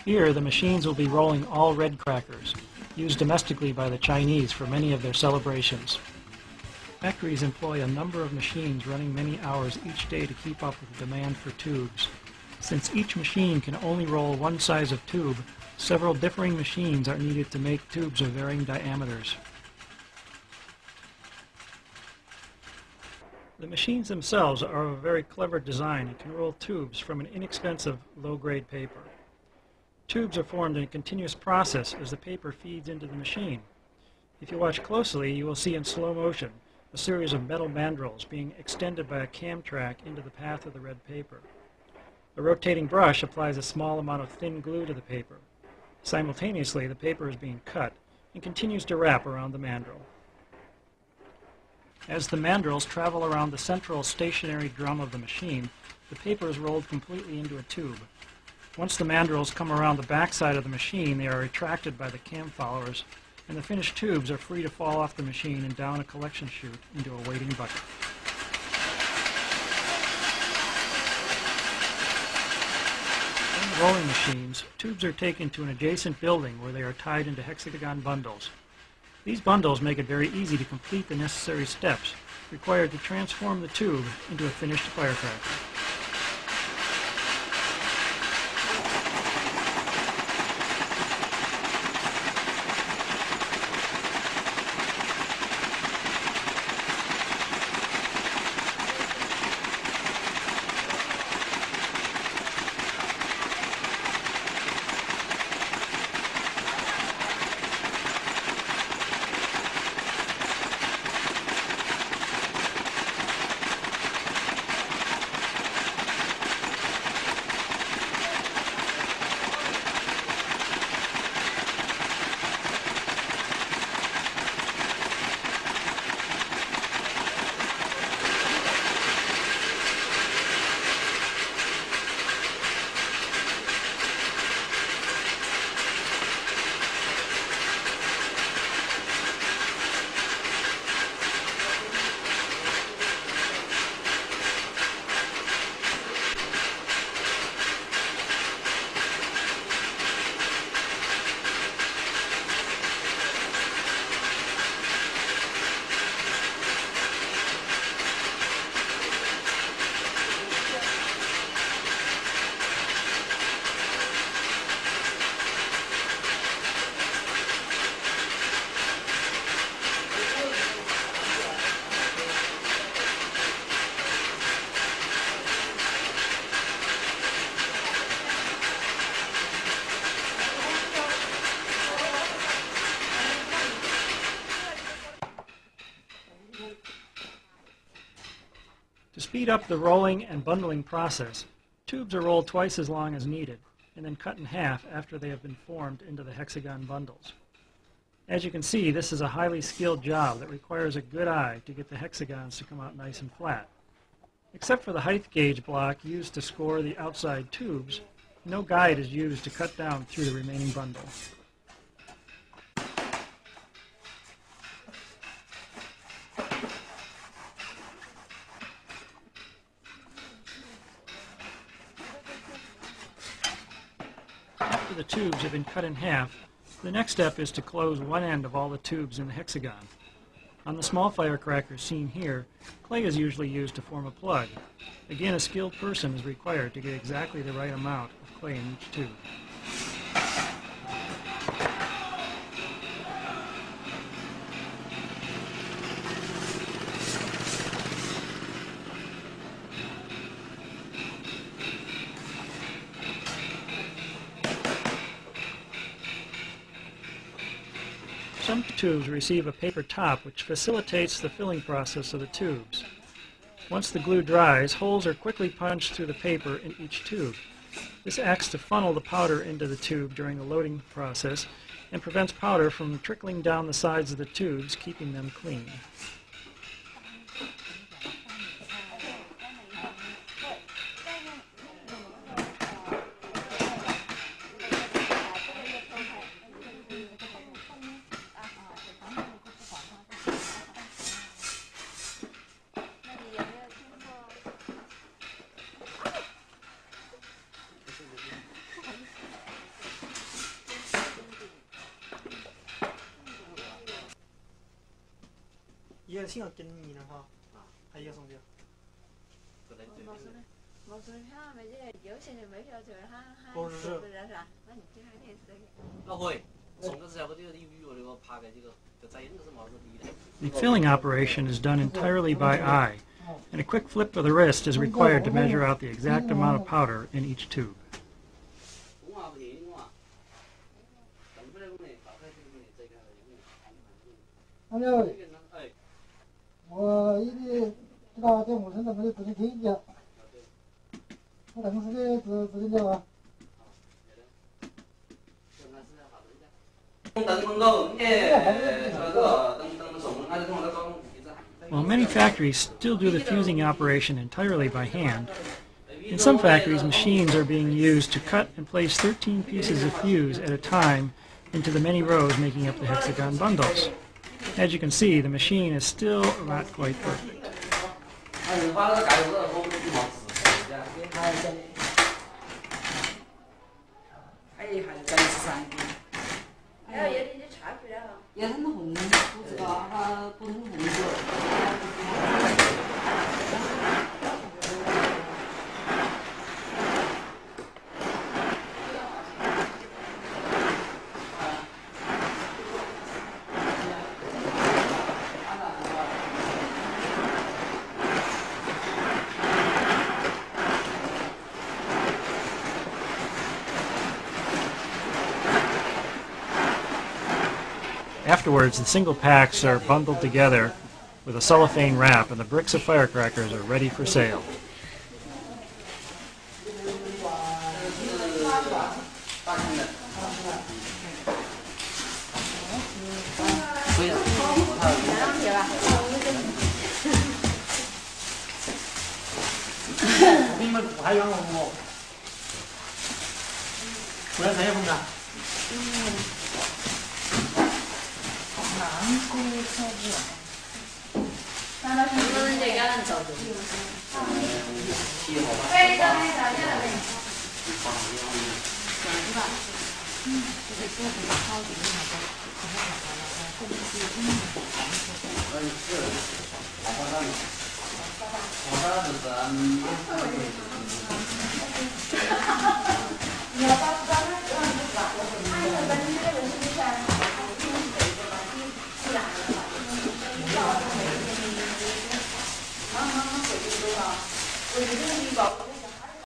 Here, the machines will be rolling all red crackers, used domestically by the Chinese for many of their celebrations. Factories employ a number of machines running many hours each day to keep up with the demand for tubes. Since each machine can only roll one size of tube, several differing machines are needed to make tubes of varying diameters. The machines themselves are of a very clever design and can roll tubes from an inexpensive, low-grade paper. Tubes are formed in a continuous process as the paper feeds into the machine. If you watch closely, you will see in slow motion a series of metal mandrels being extended by a cam track into the path of the red paper. A rotating brush applies a small amount of thin glue to the paper. Simultaneously, the paper is being cut and continues to wrap around the mandrel. As the mandrels travel around the central stationary drum of the machine, the paper is rolled completely into a tube. Once the mandrels come around the backside of the machine, they are retracted by the cam followers, and the finished tubes are free to fall off the machine and down a collection chute into a waiting bucket. In the rolling machines, tubes are taken to an adjacent building where they are tied into hexagon bundles. These bundles make it very easy to complete the necessary steps required to transform the tube into a finished firecracker. To speed up the rolling and bundling process, tubes are rolled twice as long as needed, and then cut in half after they have been formed into the hexagon bundles. As you can see, this is a highly skilled job that requires a good eye to get the hexagons to come out nice and flat. Except for the height gauge block used to score the outside tubes, no guide is used to cut down through the remaining bundle. After the tubes have been cut in half, the next step is to close one end of all the tubes in the hexagon. On the small firecrackers seen here, clay is usually used to form a plug. Again, a skilled person is required to get exactly the right amount of clay in each tube. Some tubes receive a paper top which facilitates the filling process of the tubes. Once the glue dries, holes are quickly punched through the paper in each tube. This acts to funnel the powder into the tube during the loading process and prevents powder from trickling down the sides of the tubes, keeping them clean. 一个新嘅經驗啊，係一個送掉。我说他们这有些人没票就不是不是啥，那你这还得这个。老會送個時候嗰啲魚嗰個拍嘅呢個仔應該係冇得啲嘅。 The filling operation is done entirely by eye, and a quick flip of the wrist is required to measure out the exact amount of powder in each tube. 我一直知道电工程怎么的自己推荐，我当时的自己聊啊。While many factories still do the fusing operation entirely by hand, in some factories machines are being used to cut and place 13 pieces of fuse at a time into the many rows making up the hexagon bundles. As you can see, the machine is still not quite perfect. Afterwards, the single packs are bundled together with a cellophane wrap, and the bricks of firecrackers are ready for sale. 이거는 이제 야간 저도.